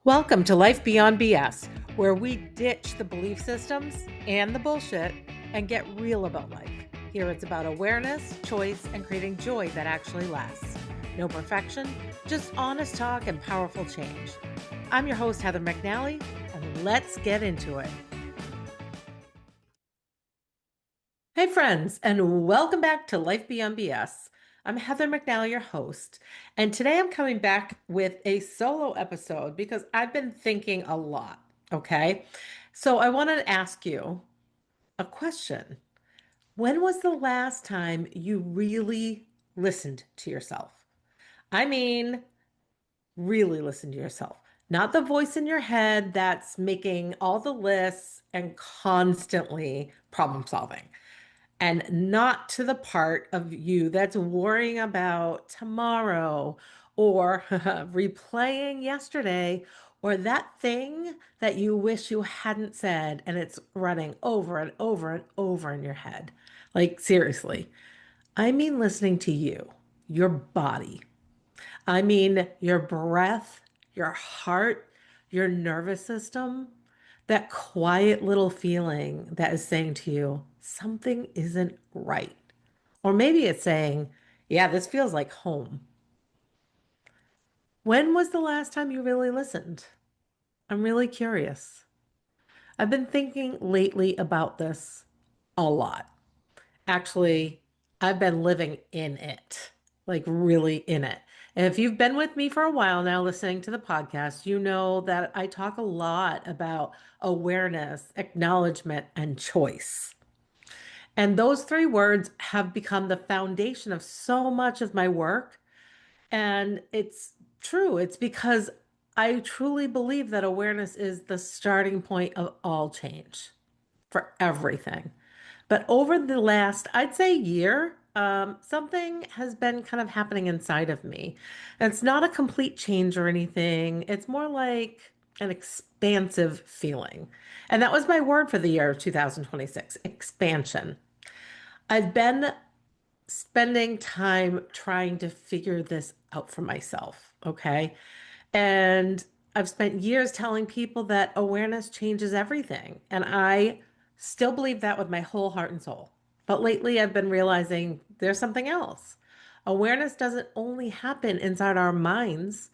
Welcome to Life Beyond B.S, where we ditch the belief systems and the bullshit and get real about life. Here it's about awareness, choice, and creating joy that actually lasts. No perfection, just honest talk and powerful change. I'm your host, Heather McNally, and let's get into it. Hey, friends, and welcome back to Life Beyond B.S. I'm Heather McNally, your host, and today I'm coming back with a solo episode because I've been thinking a lot, okay? So I wanted to ask you a question. When was the last time you really listened to yourself? I mean, really listen to yourself, not the voice in your head that's making all the lists and constantly problem solving and not to the part of you that's worrying about tomorrow or replaying yesterday or that thing that you wish you hadn't said and it's running over and over and over in your head. Like, seriously, I mean, listening to you, your body. I mean, your breath, your heart, your nervous system, that quiet little feeling that is saying to you, something isn't right. Or maybe it's saying, yeah, this feels like home. When was the last time you really listened? I'm really curious. I've been thinking lately about this a lot. Actually, I've been living in it, like really in it. And if you've been with me for a while now listening to the podcast, you know that I talk a lot about awareness, acknowledgement, and choice. And those three words have become the foundation of so much of my work. And it's true. It's because I truly believe that awareness is the starting point of all change for everything. But over the last, I'd say year, something has been kind of happening inside of me. And it's not a complete change or anything. It's more like an expansive feeling. And that was my word for the year of 2026, expansion. I've been spending time trying to figure this out for myself. Okay. And I've spent years telling people that awareness changes everything. And I still believe that with my whole heart and soul. But lately, I've been realizing there's something else. Awareness doesn't only happen inside our minds.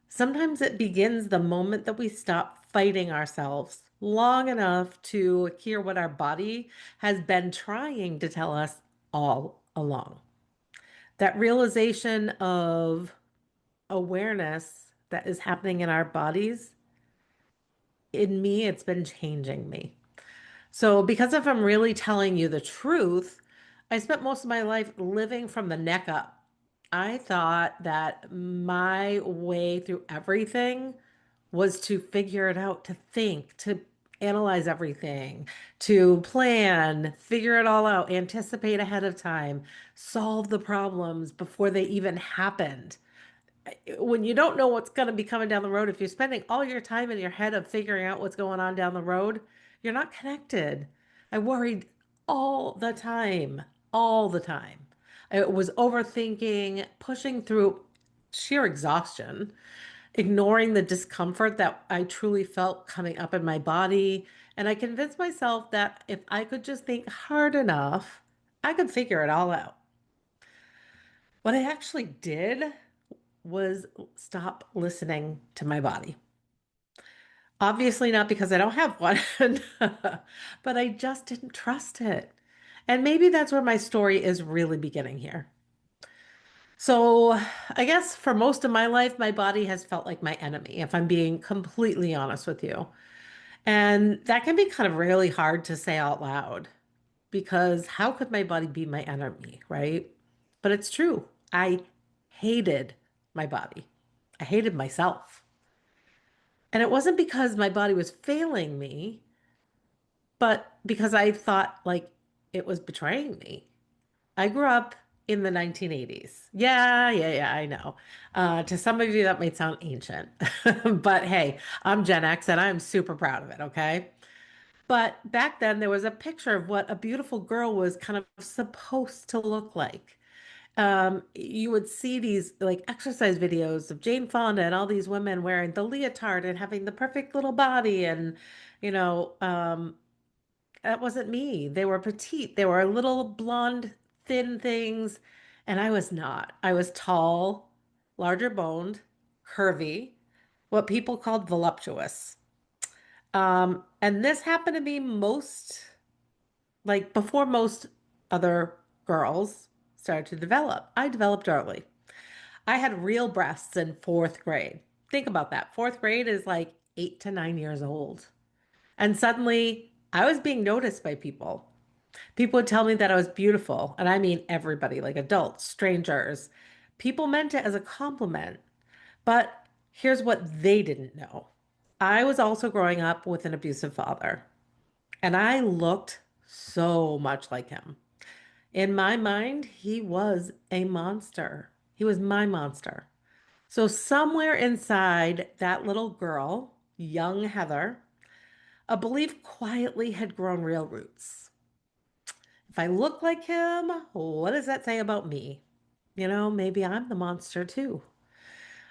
Sometimes it begins the moment that we stop fighting ourselves long enough to hear what our body has been trying to tell us all along. That realization of awareness that is happening in our bodies, in me, it's been changing me. So, because if I'm really telling you the truth, I spent most of my life living from the neck up. I thought that my way through everything was to figure it out, to think, to analyze everything, to plan, figure it all out, anticipate ahead of time, solve the problems before they even happened. When you don't know what's going to be coming down the road, if you're spending all your time in your head of figuring out what's going on down the road, you're not connected. I worried all the time, all the time. I was overthinking, pushing through sheer exhaustion, ignoring the discomfort that I truly felt coming up in my body. And I convinced myself that if I could just think hard enough, I could figure it all out. What I actually did was stop listening to my body. Obviously, not because I don't have one, but I just didn't trust it. And maybe that's where my story is really beginning here. So, I guess for most of my life, my body has felt like my enemy, if I'm being completely honest with you. And that can be kind of really hard to say out loud because how could my body be my enemy, right? But it's true. I hated my body, I hated myself. And it wasn't because my body was failing me, but because I thought like it was betraying me. I grew up in the 1980s. Yeah, I know. To some of you, that might sound ancient, but hey, I'm Gen X and I'm super proud of it, okay? But back then, there was a picture of what a beautiful girl was kind of supposed to look like. You would see these like exercise videos of Jane Fonda and all these women wearing the leotard and having the perfect little body. And, you know, that wasn't me. They were petite. They were little blonde, thin things. And I was not. I was tall, larger boned, curvy, what people called voluptuous. And this happened to me like before most other girls started to develop. I developed early. I had real breasts in fourth grade. Think about that. Fourth grade is like 8 to 9 years old. And suddenly I was being noticed by people. People would tell me that I was beautiful. And I mean everybody, like adults, strangers. People meant it as a compliment. But here's what they didn't know. I was also growing up with an abusive father, and I looked so much like him. In my mind, he was a monster. He was my monster. So, somewhere inside that little girl, young Heather, a belief quietly had grown real roots. If I look like him, what does that say about me? Maybe I'm the monster too.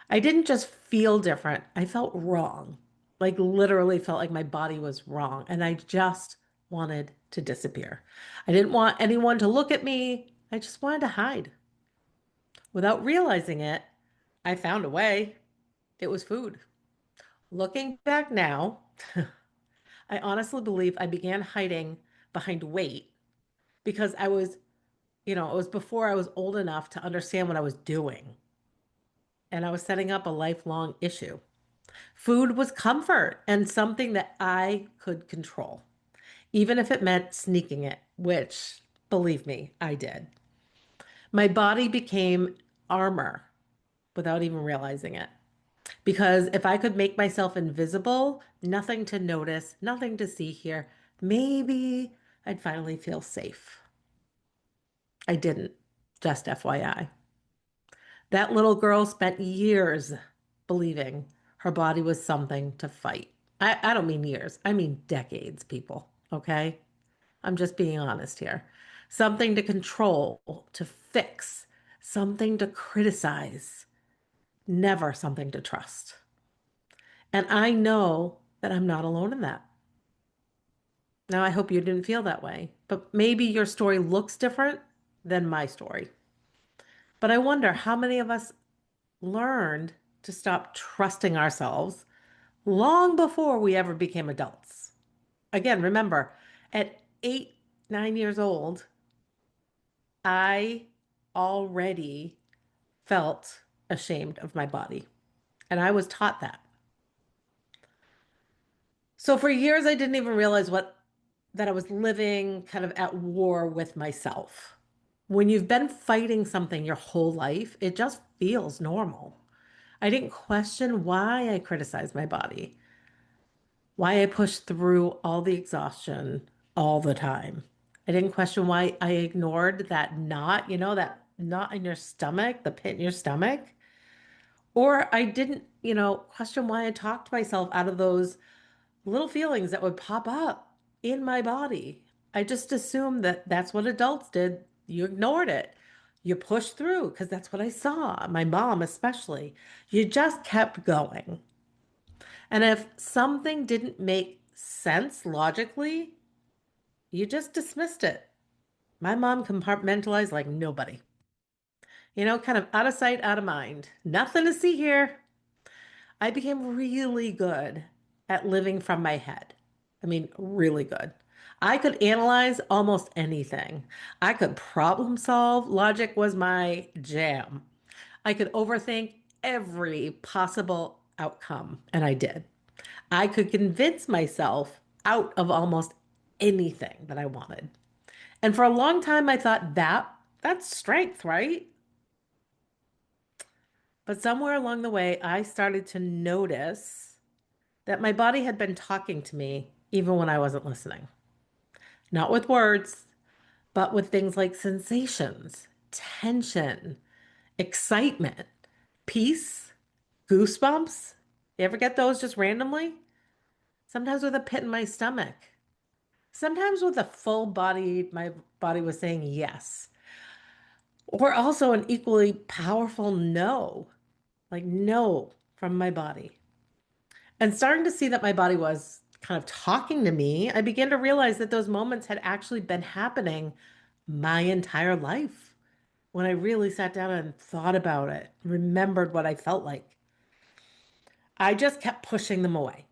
I didn't just feel different, I felt wrong. Like, literally, felt like my body was wrong. And I just wanted to disappear. I didn't want anyone to look at me. I just wanted to hide. Without realizing it, I found a way. It was food. Looking back now, I honestly believe I began hiding behind weight because it was before I was old enough to understand what I was doing. And I was setting up a lifelong issue. Food was comfort and something that I could control, even if it meant sneaking it, which, believe me, I did. My body became armor without even realizing it. Because if I could make myself invisible, nothing to notice, nothing to see here, maybe I'd finally feel safe. I didn't, just FYI. That little girl spent years believing her body was something to fight. I don't mean years, I mean decades, people, okay? I'm just being honest here. Something to control, to fix, something to criticize, never something to trust. And I know that I'm not alone in that. Now, I hope you didn't feel that way, but maybe your story looks different than my story. But I wonder how many of us learned to stop trusting ourselves long before we ever became adults. Again, remember, at 8, 9 years old, I already felt ashamed of my body, and I was taught that. So for years, I didn't even realize that I was living kind of at war with myself. When you've been fighting something your whole life, it just feels normal. I didn't question why I criticized my body, why I pushed through all the exhaustion all the time. I didn't question why I ignored that knot, that knot in your stomach, the pit in your stomach. Or I didn't, question why I talked myself out of those little feelings that would pop up in my body. I just assumed that that's what adults did. You ignored it. You pushed through because that's what I saw, my mom especially. You just kept going. And if something didn't make sense logically, you just dismissed it. My mom compartmentalized like nobody. Kind of out of sight, out of mind. Nothing to see here. I became really good at living from my head. I mean, really good. I could analyze almost anything. I could problem solve. Logic was my jam. I could overthink every possible outcome, and I did. I could convince myself out of almost anything that I wanted. And for a long time, I thought that's strength, right? But somewhere along the way, I started to notice that my body had been talking to me even when I wasn't listening. Not with words, but with things like sensations, tension, excitement, peace, goosebumps. You ever get those just randomly? Sometimes with a pit in my stomach. Sometimes with a full body, my body was saying yes. or also an equally powerful no, like no from my body. And starting to see that my body was kind of talking to me, I began to realize that those moments had actually been happening my entire life. When I really sat down and thought about it, remembered what I felt like, I just kept pushing them away,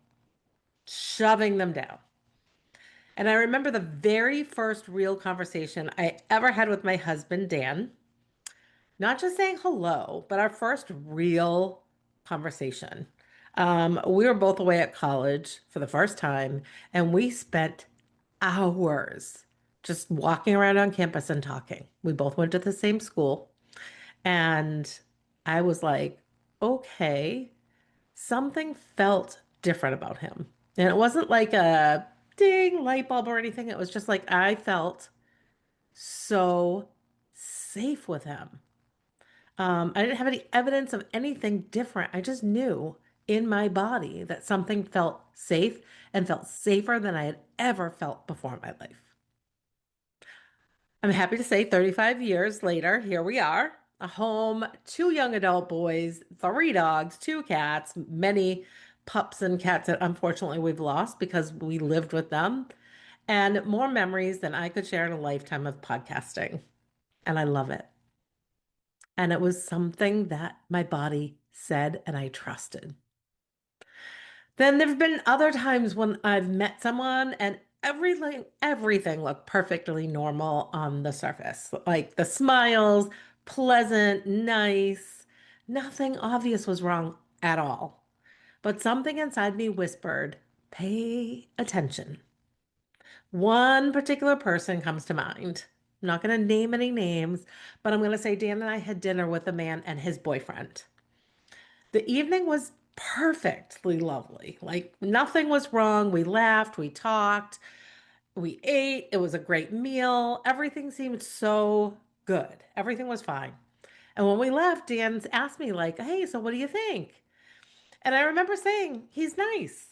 shoving them down. And I remember the very first real conversation I ever had with my husband, Dan, not just saying hello, but our first real conversation. We were both away at college for the first time, and we spent hours just walking around on campus and talking. We both went to the same school, and I was like, okay, something felt different about him. And it wasn't like a ding light bulb or anything. It was just like I felt so safe with him. I didn't have any evidence of anything different. I just knew in my body that something felt safe and felt safer than I had ever felt before in my life. I'm happy to say 35 years later, here we are, a home, two young adult boys, three dogs, two cats, many pups and cats that unfortunately we've lost because we lived with them, and more memories than I could share in a lifetime of podcasting. And I love it. And it was something that my body said and I trusted. Then there've been other times when I've met someone and everything looked perfectly normal on the surface. Like the smiles, pleasant, nice. Nothing obvious was wrong at all. But something inside me whispered, pay attention. One particular person comes to mind. I'm not going to name any names, but I'm going to say Dan and I had dinner with a man and his boyfriend. The evening was perfectly lovely. Like nothing was wrong. We laughed, we talked, we ate. It was a great meal. Everything seemed so good. Everything was fine. And when we left, Dan asked me, like, hey, so what do you think? And I remember saying, he's nice.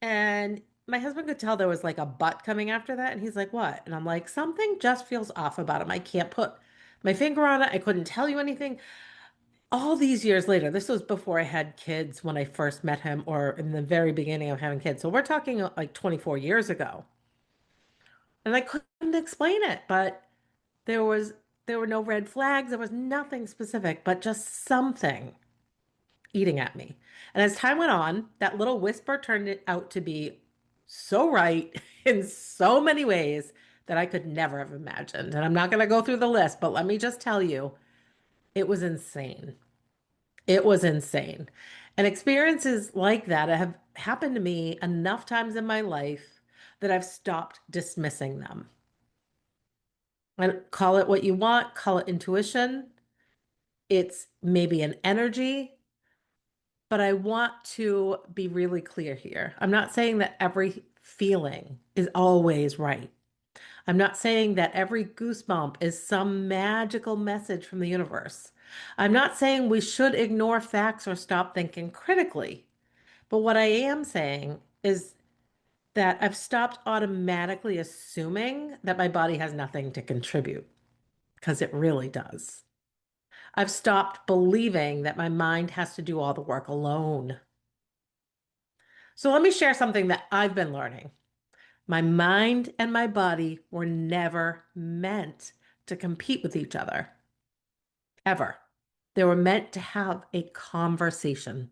And my husband could tell there was like a but coming after that. And he's like, what? And I'm like, something just feels off about him. I can't put my finger on it. I couldn't tell you anything. All these years later, this was before I had kids when I first met him, or in the very beginning of having kids. So we're talking like 24 years ago. And I couldn't explain it, but there was there were no red flags, there was nothing specific, but just something eating at me. And as time went on, that little whisper turned it out to be so right in so many ways that I could never have imagined. And I'm not going to go through the list, but let me just tell you, it was insane. It was insane. And experiences like that have happened to me enough times in my life that I've stopped dismissing them. And call it what you want, call it intuition. It's maybe an energy, but I want to be really clear here. I'm not saying that every feeling is always right. I'm not saying that every goosebump is some magical message from the universe. I'm not saying we should ignore facts or stop thinking critically. But what I am saying is that I've stopped automatically assuming that my body has nothing to contribute, because it really does. I've stopped believing that my mind has to do all the work alone. So let me share something that I've been learning. My mind and my body were never meant to compete with each other, ever. They were meant to have a conversation.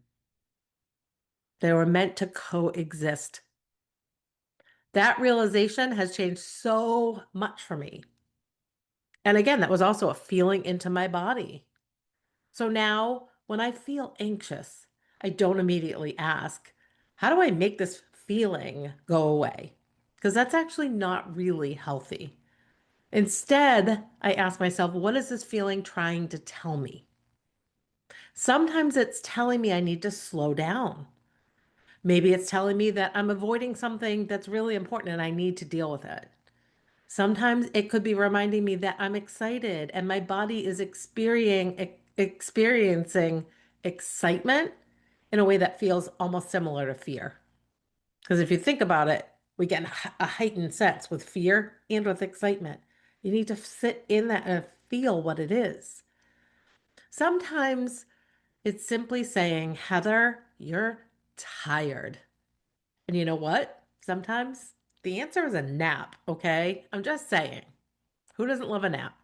They were meant to coexist. That realization has changed so much for me. And again, that was also a feeling into my body. So now when I feel anxious, I don't immediately ask, how do I make this feeling go away? Because that's actually not really healthy. Instead, I ask myself, what is this feeling trying to tell me? Sometimes it's telling me I need to slow down. Maybe it's telling me that I'm avoiding something that's really important and I need to deal with it. Sometimes it could be reminding me that I'm excited and my body is experiencing excitement in a way that feels almost similar to fear. Because if you think about it, we get a heightened sense with fear and with excitement. You need to sit in that and feel what it is. Sometimes it's simply saying, Heather, you're tired. And you know what? Sometimes the answer is a nap, okay? I'm just saying. Who doesn't love a nap?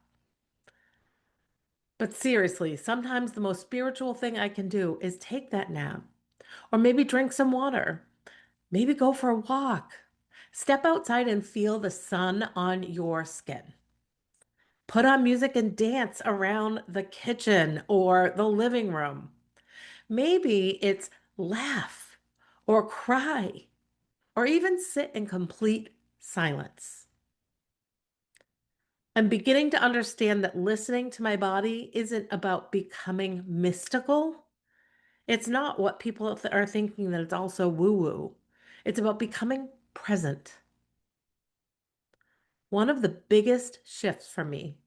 But seriously, sometimes the most spiritual thing I can do is take that nap, or maybe drink some water, maybe go for a walk. Step outside and feel the sun on your skin. Put on music and dance around the kitchen or the living room. Maybe it's laugh or cry or even sit in complete silence. I'm beginning to understand that listening to my body isn't about becoming mystical. It's not what people are thinking that it's also woo woo. It's about becoming present. One of the biggest shifts for me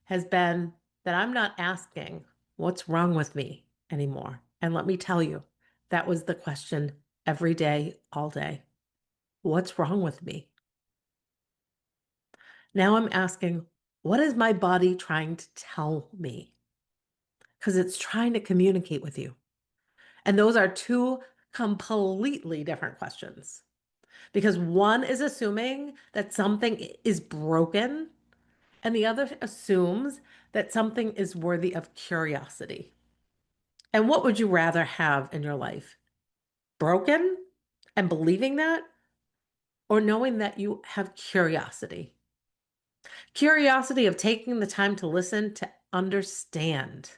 has been that I'm not asking what's wrong with me anymore. And let me tell you, that was the question every day, all day. What's wrong with me? Now I'm asking, what is my body trying to tell me? Because it's trying to communicate with you. And those are two completely different questions. Because one is assuming that something is broken, and the other assumes that something is worthy of curiosity. And what would you rather have in your life? Broken and believing that, or knowing that you have curiosity? Curiosity of taking the time to listen, to understand.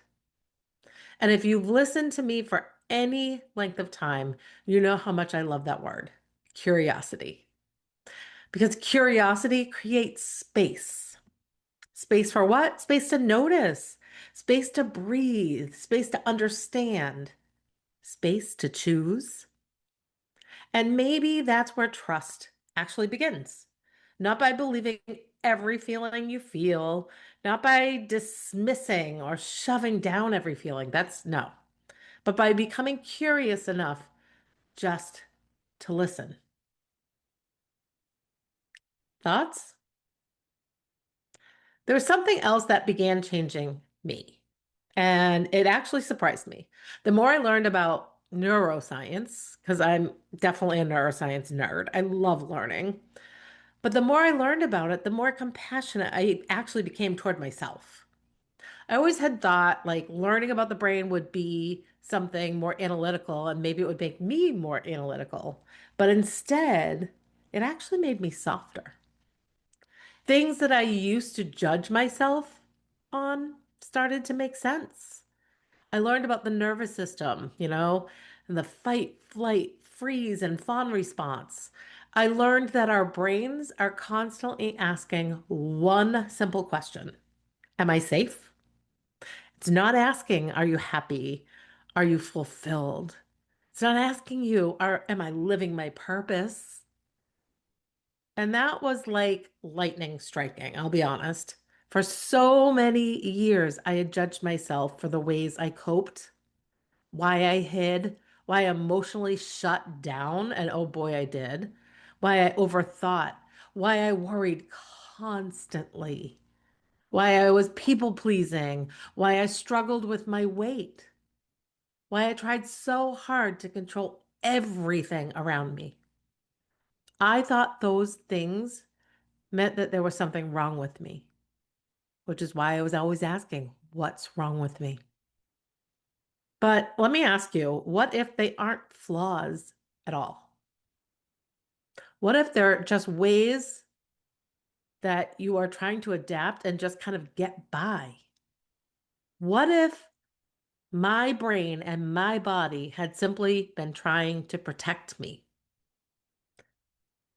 And if you've listened to me for any length of time, you know how much I love that word, curiosity. Because curiosity creates space. Space for what? Space to notice, space to breathe, space to understand, space to choose. And maybe that's where trust actually begins. Not by believing every feeling you feel, not by dismissing or shoving down every feeling. That's no. But by becoming curious enough just to listen. Thoughts? There was something else that began changing me, and it actually surprised me. The more I learned about neuroscience, because I'm definitely a neuroscience nerd, I love learning. But the more I learned about it, the more compassionate I actually became toward myself. I always had thought like learning about the brain would be something more analytical and maybe it would make me more analytical. But instead, it actually made me softer. Things that I used to judge myself on started to make sense. I learned about the nervous system, and the fight, flight, freeze, and fawn response. I learned that our brains are constantly asking one simple question: Am I safe? It's not asking, Are you happy? Are you fulfilled? It's not asking you, Am I living my purpose? And that was like lightning striking, I'll be honest. For so many years, I had judged myself for the ways I coped, why I hid, why I emotionally shut down, and oh boy, I did, why I overthought, why I worried constantly, why I was people pleasing, why I struggled with my weight, why I tried so hard to control everything around me. I thought those things meant that there was something wrong with me, which is why I was always asking, what's wrong with me? But let me ask you, what if they aren't flaws at all? What if they're just ways that you are trying to adapt and just kind of get by? What if my brain and my body had simply been trying to protect me?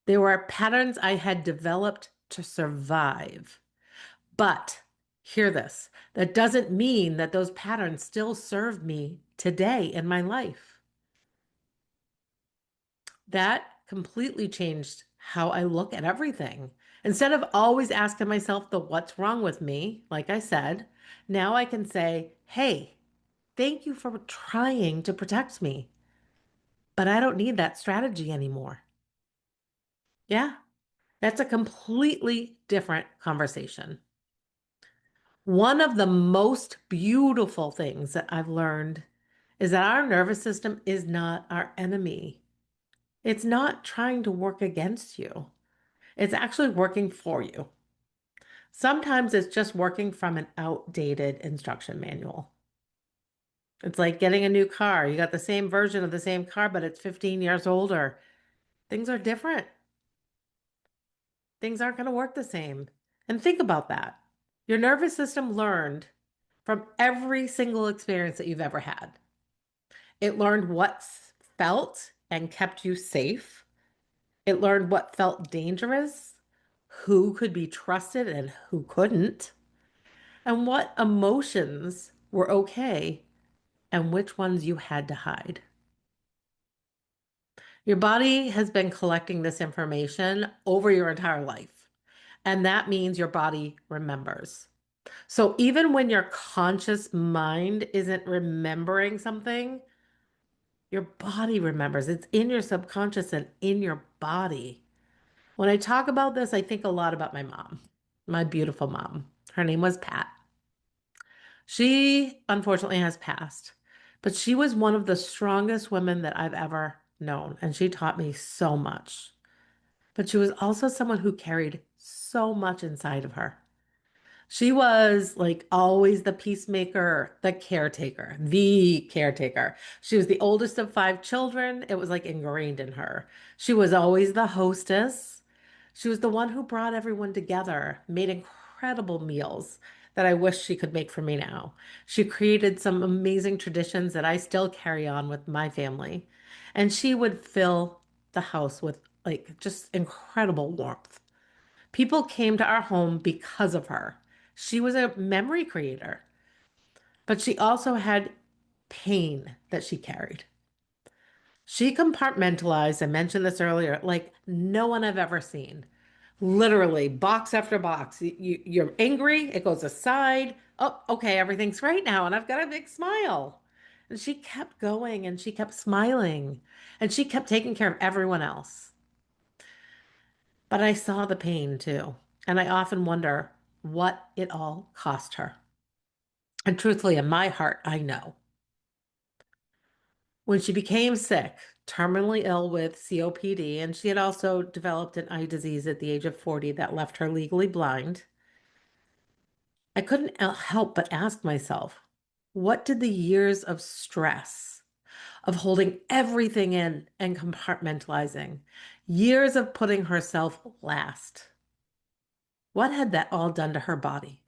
There were patterns I had developed to survive. But hear this, that doesn't mean that those patterns still serve me today in my life. That completely changed how I look at everything. Instead of always asking myself the what's wrong with me, like I said, now I can say, hey, thank you for trying to protect me, but I don't need that strategy anymore. Yeah, that's a completely different conversation. One of the most beautiful things that I've learned is that our nervous system is not our enemy. It's not trying to work against you. It's actually working for you. Sometimes it's just working from an outdated instruction manual. It's like getting a new car. You got the same version of the same car, but it's 15 years older. Things are different. Things aren't going to work the same. And think about that. Your nervous system learned from every single experience that you've ever had. It learned what felt and kept you safe. It learned what felt dangerous, who could be trusted and who couldn't, and what emotions were okay and which ones you had to hide. Your body has been collecting this information over your entire life, and that means your body remembers. So even when your conscious mind isn't remembering something, your body remembers. It's in your subconscious and in your body. When I talk about this, I think a lot about my mom, my beautiful mom. Her name was Pat. She unfortunately has passed, but she was one of the strongest women that I've ever known, and she taught me so much. But she was also someone who carried so much inside of her. She was like always the peacemaker, the caretaker, the caretaker. She was the oldest of five children. It was like ingrained in her. She was always the hostess. She was the one who brought everyone together, made incredible meals that I wish she could make for me now. She created some amazing traditions that I still carry on with my family. And she would fill the house with like just incredible warmth. People came to our home because of her. She was a memory creator, but she also had pain that she carried. She compartmentalized, I mentioned this earlier, like no one I've ever seen. Literally, box after box. You're angry, it goes aside. Oh, okay, everything's right now, and I've got a big smile. And she kept going and she kept smiling and she kept taking care of everyone else. But I saw the pain too. And I often wonder what it all cost her. And truthfully, in my heart, I know. When she became sick, terminally ill with COPD, and she had also developed an eye disease at the age of 40 that left her legally blind, I couldn't help but ask myself, what did the years of stress, of holding everything in and compartmentalizing, years of putting herself last, what had that all done to her body?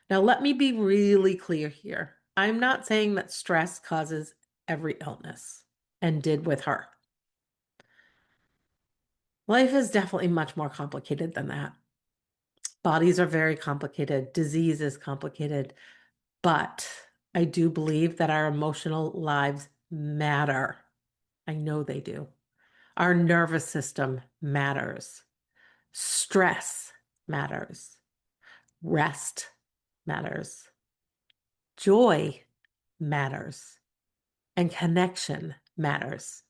Now, let me be really clear here. I'm not saying that stress causes every illness and did with her. Life is definitely much more complicated than that. Bodies are very complicated, disease is complicated, but I do believe that our emotional lives matter. I know they do. Our nervous system matters. Stress matters. Rest matters. Joy matters. And connection matters.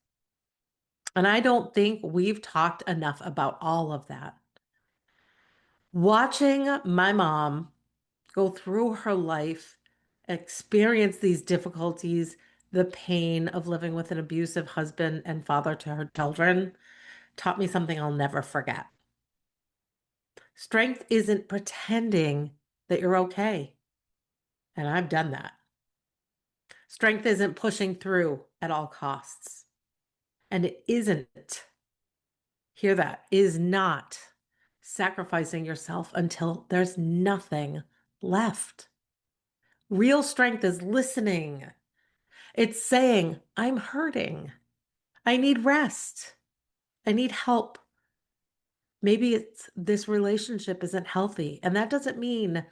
And I don't think we've talked enough about all of that. Watching my mom go through her life, experience these difficulties, the pain of living with an abusive husband and father to her children, taught me something I'll never forget. Strength isn't pretending that you're okay. And I've done that. Strength isn't pushing through at all costs. And it isn't, hear that, is not sacrificing yourself until there's nothing left. Real strength is listening. It's saying, I'm hurting. I need rest. I need help. Maybe it's this relationship isn't healthy. And that doesn't mean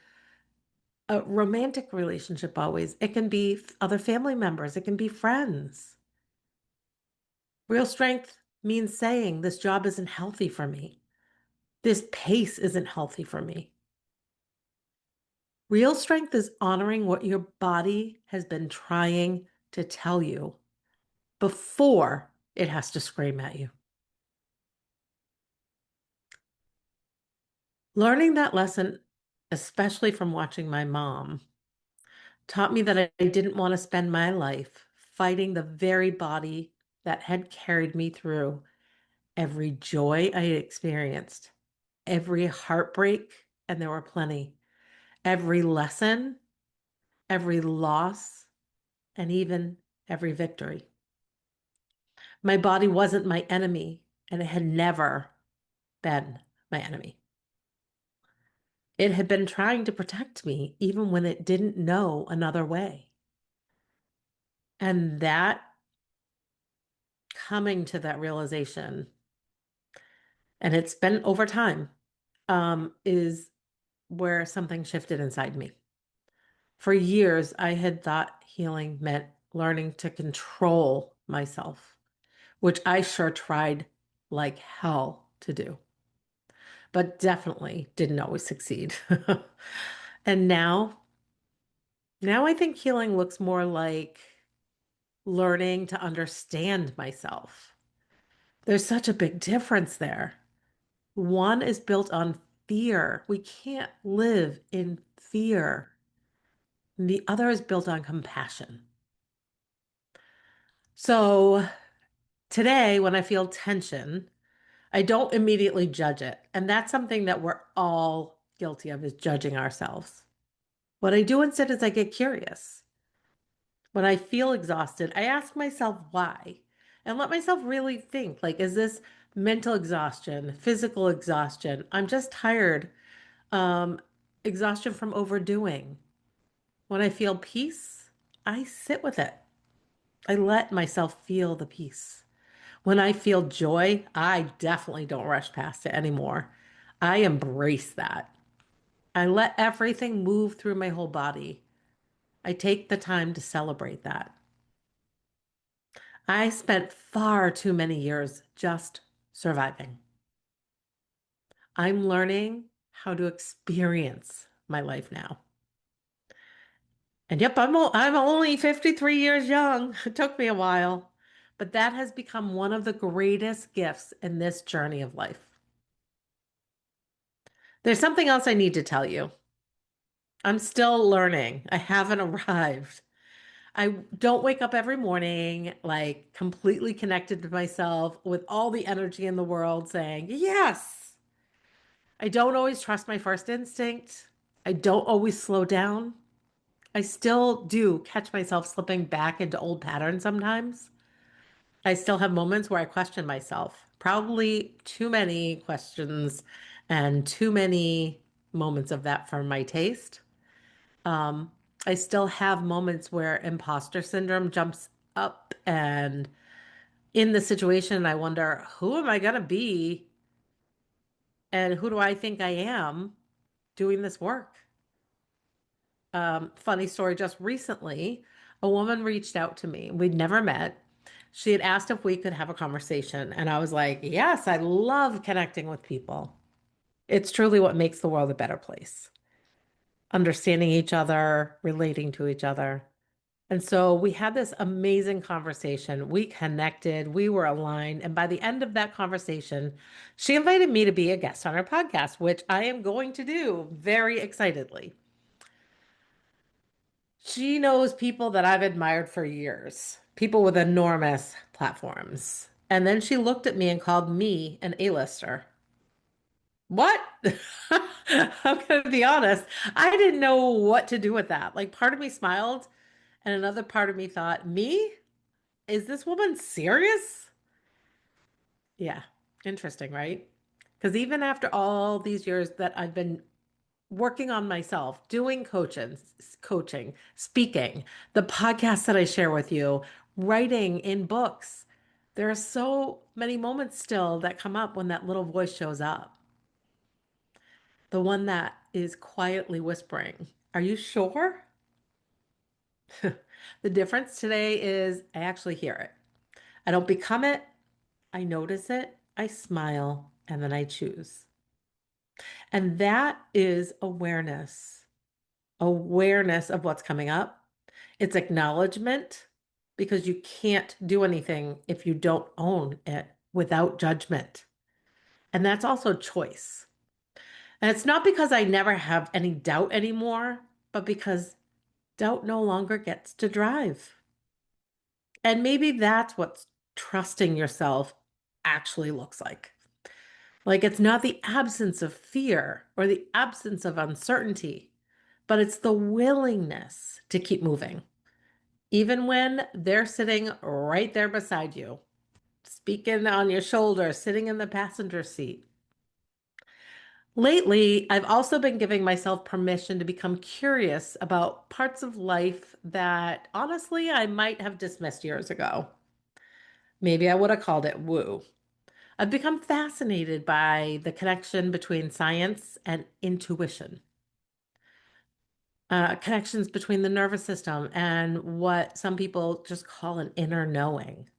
a romantic relationship always. It can be other family members, it can be friends. Real strength means saying, this job isn't healthy for me. This pace isn't healthy for me. Real strength is honoring what your body has been trying to tell you before it has to scream at you. Learning that lesson especially from watching my mom, taught me that I didn't want to spend my life fighting the very body that had carried me through every joy I had experienced, every heartbreak, and there were plenty, every lesson, every loss, and even every victory. My body wasn't my enemy, and it had never been my enemy. It had been trying to protect me even when it didn't know another way. And that coming to that realization, and it's been over time, is where something shifted inside me. For years, I had thought healing meant learning to control myself, which I sure tried like hell to do, but definitely didn't always succeed. And now I think healing looks more like learning to understand myself. There's such a big difference there. One is built on fear. We can't live in fear. And the other is built on compassion. So today, when I feel tension, I don't immediately judge it. And that's something that we're all guilty of, is judging ourselves. What I do instead is I get curious. When I feel exhausted, I ask myself why and let myself really think, like, is this mental exhaustion, physical exhaustion? I'm just tired. Um, Exhaustion from overdoing. When I feel peace, I sit with it. I let myself feel the peace. When I feel joy, I definitely don't rush past it anymore. I embrace that. I let everything move through my whole body. I take the time to celebrate that. I spent far too many years just surviving. I'm learning how to experience my life now. And yep, I'm only 53 years young. It took me a while, but that has become one of the greatest gifts in this journey of life. There's something else I need to tell you. I'm still learning. I haven't arrived. I don't wake up every morning like completely connected to myself with all the energy in the world saying, yes. I don't always trust my first instinct. I don't always slow down. I still do catch myself slipping back into old patterns sometimes. I still have moments where I question myself, probably too many questions and too many moments of that for my taste. Um, I still have moments where imposter syndrome jumps up, and in the situation, I wonder, who am I going to be? And who do I think I am doing this work? Funny story, just recently, a woman reached out to me. We'd never met. She had asked if we could have a conversation, and I was like, yes, I love connecting with people. It's truly what makes the world a better place. Understanding each other, relating to each other. And so we had this amazing conversation. We connected, we were aligned. And by the end of that conversation, she invited me to be a guest on her podcast, which I am going to do very excitedly. She knows people that I've admired for years, people with enormous platforms. And then she looked at me and called me an A-lister. What? I'm going to be honest. I didn't know what to do with that. Like, part of me smiled, and another part of me thought, me? Is this woman serious? Yeah, interesting, right? Because even after all these years that I've been working on myself, doing coaching, speaking, the podcasts that I share with you, writing in books, there are so many moments still that come up when that little voice shows up. The one that is quietly whispering, "Are you sure?" The difference today is I actually hear it. I don't become it. I notice it, I smile, and then I choose. And that is awareness, awareness of what's coming up. It's acknowledgement, because you can't do anything if you don't own it without judgment. And that's also choice. And it's not because I never have any doubt anymore, but because doubt no longer gets to drive. And maybe that's what trusting yourself actually looks like. Like it's not the absence of fear or the absence of uncertainty, but it's the willingness to keep moving, even when they're sitting right there beside you, speaking on your shoulder, sitting in the passenger seat. Lately, I've also been giving myself permission to become curious about parts of life that honestly I might have dismissed years ago. Maybe I would have called it woo. I've become fascinated by the connection between science and intuition, connections between the nervous system and what some people just call an inner knowing,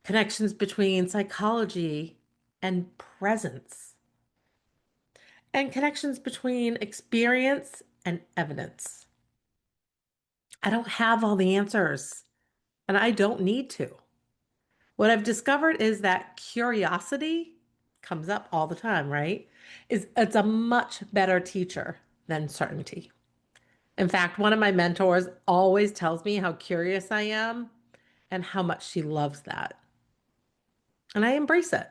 connections between psychology and presence, and connections between experience and evidence. I don't have all the answers, and I don't need to. What I've discovered is that curiosity comes up all the time, right? It's a much better teacher than certainty. In fact, one of my mentors always tells me how curious I am and how much she loves that. And I embrace it.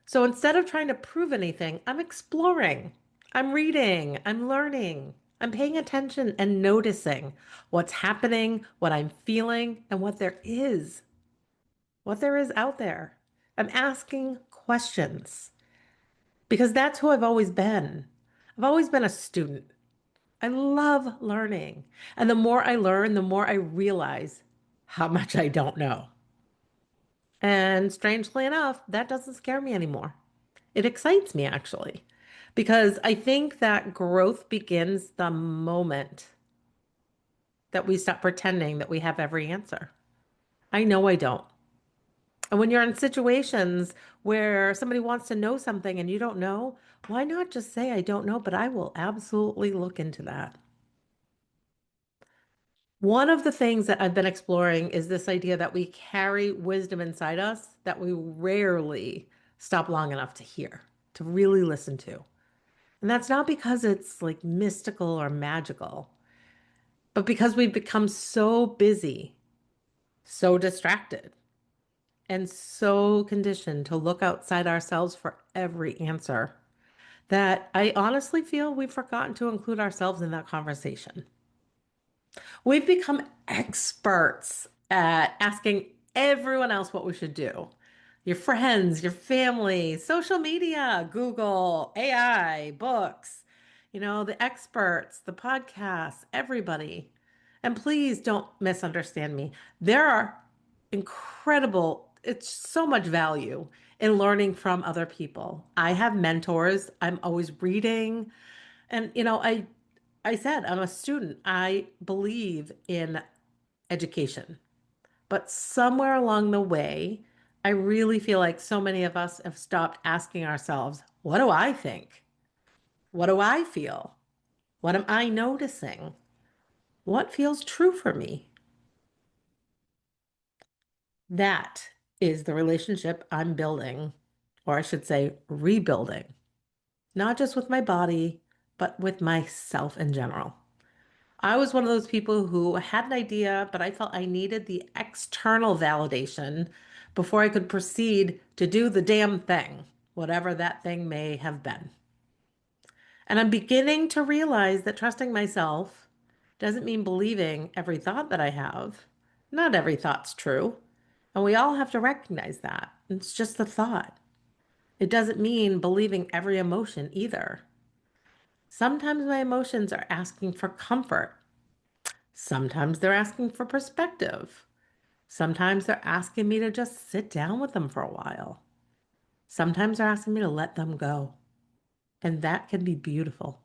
So instead of trying to prove anything, I'm exploring. I'm reading, I'm learning, I'm paying attention and noticing what's happening, what I'm feeling, and what there is out there. I'm asking questions because that's who I've always been. I've always been a student. I love learning. And the more I learn, the more I realize how much I don't know. And strangely enough, that doesn't scare me anymore. It excites me actually, because I think that growth begins the moment that we stop pretending that we have every answer. I know I don't. And when you're in situations where somebody wants to know something and you don't know, why not just say, I don't know, but I will absolutely look into that. One of the things that I've been exploring is this idea that we carry wisdom inside us that we rarely stop long enough to hear, to really listen to. And that's not because it's like mystical or magical, but because we've become so busy, so distracted, and so conditioned to look outside ourselves for every answer that I honestly feel we've forgotten to include ourselves in that conversation. We've become experts at asking everyone else what we should do. Your friends, your family, social media, Google, AI, books, the experts, the podcasts, everybody. And please don't misunderstand me. There are it's so much value in learning from other people. I have mentors. I'm always reading. And, I said, I'm a student. I believe in education. But somewhere along the way, I really feel like so many of us have stopped asking ourselves, what do I think? What do I feel? What am I noticing? What feels true for me? That is the relationship I'm building, or I should say, rebuilding, not just with my body, but with myself in general. I was one of those people who had an idea, but I felt I needed the external validation before I could proceed to do the damn thing, whatever that thing may have been. And I'm beginning to realize that trusting myself doesn't mean believing every thought that I have. Not every thought's true. And we all have to recognize that. It's just a thought. It doesn't mean believing every emotion either. Sometimes my emotions are asking for comfort. Sometimes they're asking for perspective. Sometimes they're asking me to just sit down with them for a while. Sometimes they're asking me to let them go. And that can be beautiful.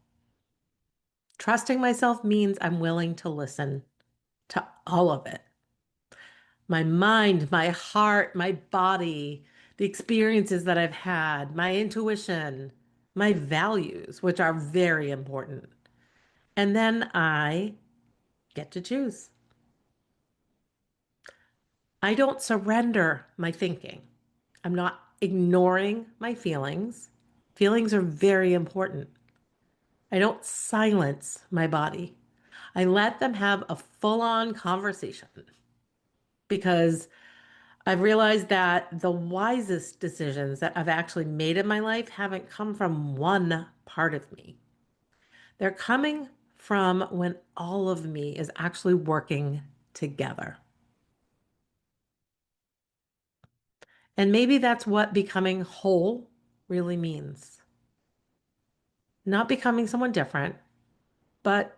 Trusting myself means I'm willing to listen to all of it. My mind, my heart, my body, the experiences that I've had, my intuition, my values, which are very important. And then I get to choose. I don't surrender my thinking. I'm not ignoring my feelings. Feelings are very important. I don't silence my body. I let them have a full on conversation because I've realized that the wisest decisions that I've actually made in my life haven't come from one part of me. They're coming from when all of me is actually working together. And maybe that's what becoming whole really means. Not becoming someone different, but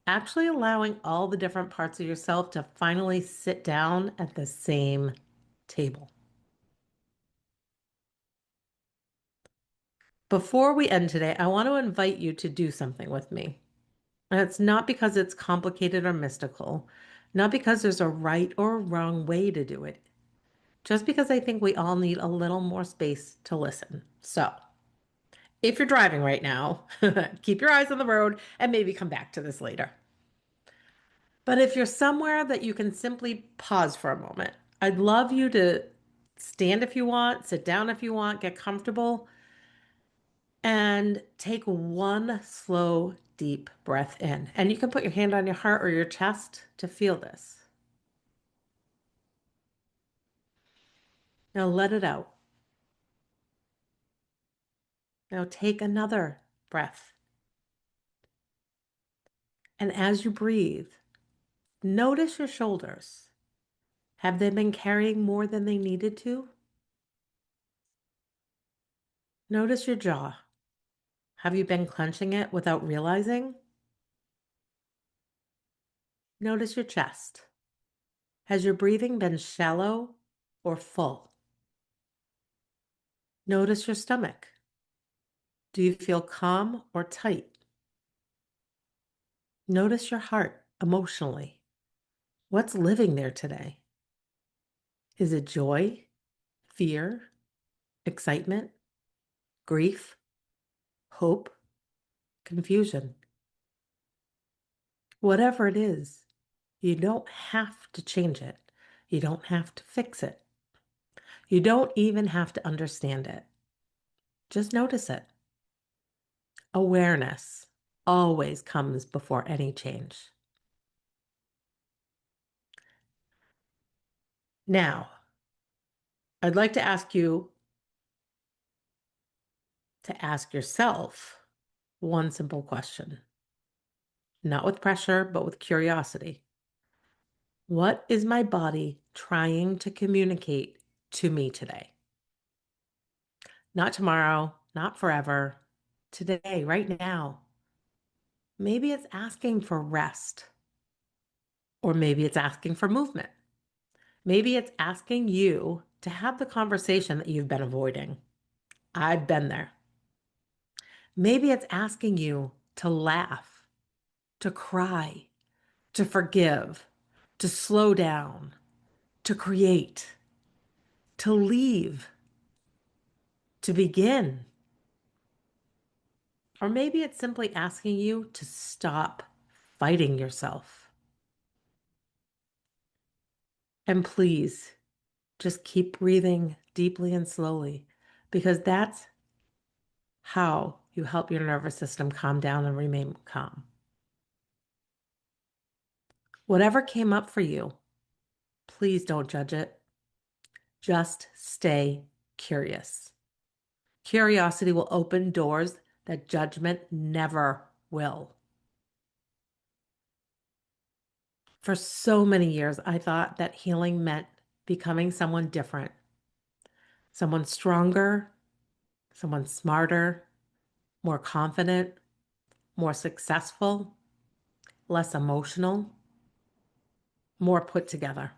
actually allowing all the different parts of yourself to finally sit down at the same table. Before we end today, I want to invite you to do something with me. And it's not because it's complicated or mystical, not because there's a right or a wrong way to do it, just because I think we all need a little more space to listen. So, if you're driving right now, keep your eyes on the road and maybe come back to this later. But if you're somewhere that you can simply pause for a moment, I'd love you to stand if you want, sit down if you want, get comfortable, and take one slow, deep breath in. And you can put your hand on your heart or your chest to feel this. Now let it out. Now take another breath. And as you breathe, notice your shoulders. Have they been carrying more than they needed to? Notice your jaw. Have you been clenching it without realizing? Notice your chest. Has your breathing been shallow or full? Notice your stomach. Do you feel calm or tight? Notice your heart emotionally. What's living there today? Is it joy, fear, excitement, grief, hope, confusion? Whatever it is, you don't have to change it. You don't have to fix it. You don't even have to understand it. Just notice it. Awareness always comes before any change. Now, I'd like to ask you to ask yourself one simple question, not with pressure, but with curiosity. What is my body trying to communicate to me today? Not tomorrow, not forever, today, right now. Maybe it's asking for rest, or maybe it's asking for movement. Maybe it's asking you to have the conversation that you've been avoiding. I've been there. Maybe it's asking you to laugh, to cry, to forgive, to slow down, to create, to leave, to begin. Or maybe it's simply asking you to stop fighting yourself. And please just keep breathing deeply and slowly because that's how you help your nervous system calm down and remain calm. Whatever came up for you, please don't judge it. Just stay curious. Curiosity will open doors that judgment never will. For so many years, I thought that healing meant becoming someone different, someone stronger, someone smarter, more confident, more successful, less emotional, more put together.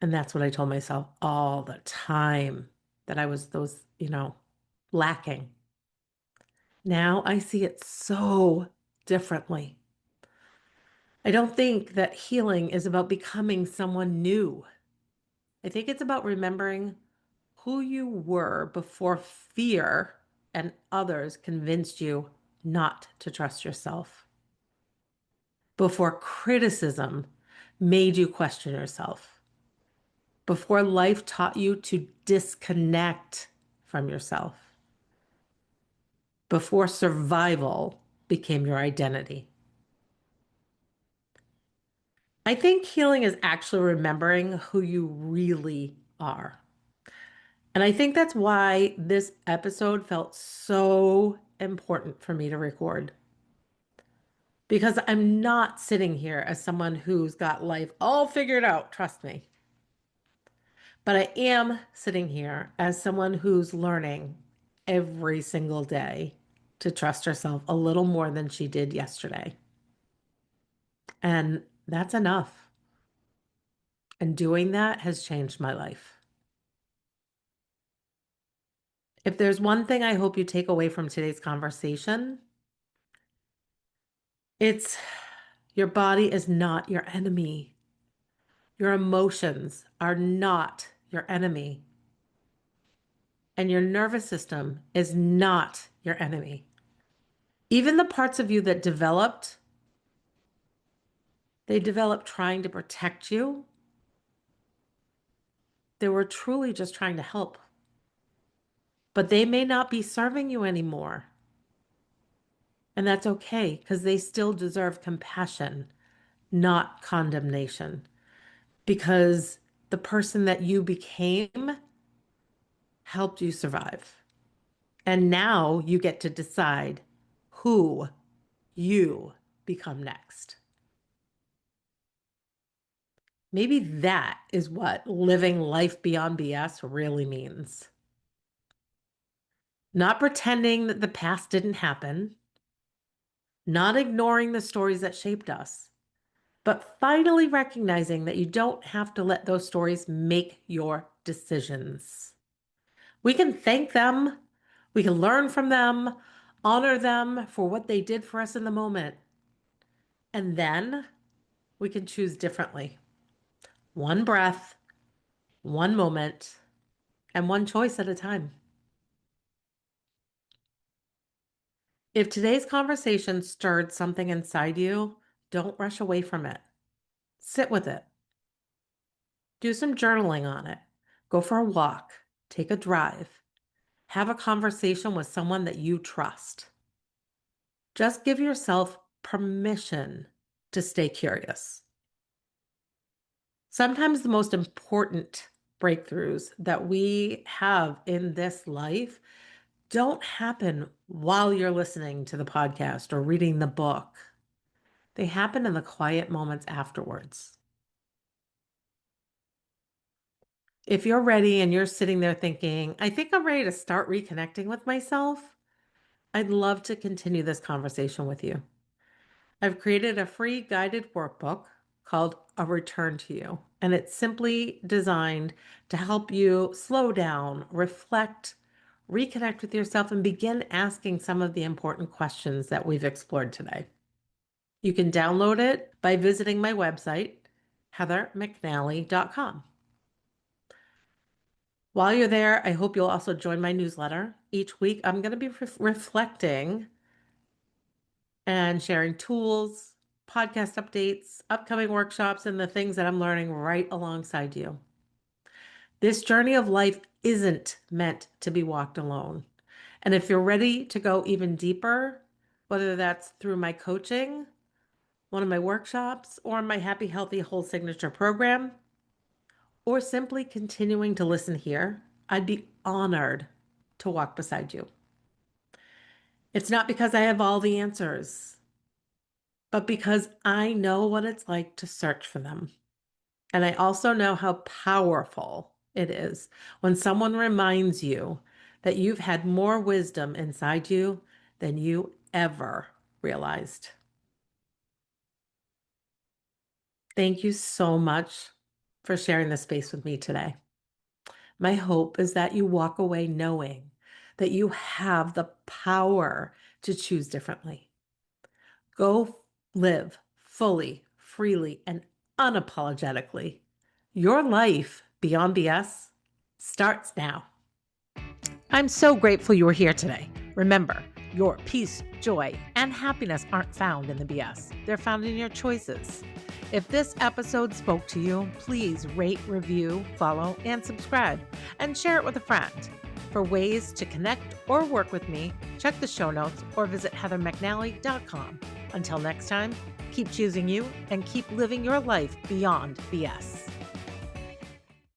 And that's what I told myself all the time, that I was lacking. Now I see it so differently. I don't think that healing is about becoming someone new. I think it's about remembering who you were before fear and others convinced you not to trust yourself, before criticism made you question yourself, before life taught you to disconnect from yourself before survival became your identity. I think healing is actually remembering who you really are. And I think that's why this episode felt so important for me to record. Because I'm not sitting here as someone who's got life all figured out, trust me. But I am sitting here as someone who's learning every single day to trust herself a little more than she did yesterday. And that's enough. And doing that has changed my life. If there's one thing I hope you take away from today's conversation, it's your body is not your enemy. Your emotions are not your enemy. And your nervous system is not your enemy. Even the parts of you that developed, they developed trying to protect you. They were truly just trying to help. But they may not be serving you anymore. And that's okay, because they still deserve compassion, not condemnation. Because the person that you became helped you survive. And now you get to decide who you become next. Maybe that is what living life beyond BS really means. Not pretending that the past didn't happen, not ignoring the stories that shaped us, but finally recognizing that you don't have to let those stories make your decisions. We can thank them, we can learn from them, honor them for what they did for us in the moment. And then we can choose differently. One breath, one moment, and one choice at a time. If today's conversation stirred something inside you, don't rush away from it. Sit with it. Do some journaling on it. Go for a walk. Take a drive. Have a conversation with someone that you trust. Just give yourself permission to stay curious. Sometimes the most important breakthroughs that we have in this life don't happen while you're listening to the podcast or reading the book. They happen in the quiet moments afterwards. If you're ready and you're sitting there thinking, I think I'm ready to start reconnecting with myself, I'd love to continue this conversation with you. I've created a free guided workbook called A Return to You, and it's simply designed to help you slow down, reflect, reconnect with yourself, and begin asking some of the important questions that we've explored today. You can download it by visiting my website, heathermcnally.com. While you're there, I hope you'll also join my newsletter. Each week, I'm going to be reflecting and sharing tools, podcast updates, upcoming workshops, and the things that I'm learning right alongside you. This journey of life isn't meant to be walked alone. And if you're ready to go even deeper, whether that's through my coaching, one of my workshops, or my Happy Healthy Whole Signature program, or simply continuing to listen here, I'd be honored to walk beside you. It's not because I have all the answers, but because I know what it's like to search for them. And I also know how powerful it is when someone reminds you that you've had more wisdom inside you than you ever realized. Thank you so much for sharing this space with me today. My hope is that you walk away knowing that you have the power to choose differently. Go live fully, freely, and unapologetically. Your life beyond BS starts now. I'm so grateful you were here today. Remember, your peace, joy, and happiness aren't found in the BS. They're found in your choices. If this episode spoke to you, please rate, review, follow, and subscribe, and share it with a friend. For ways to connect or work with me, check the show notes or visit heathermcnally.com. Until next time, keep choosing you and keep living your life beyond BS.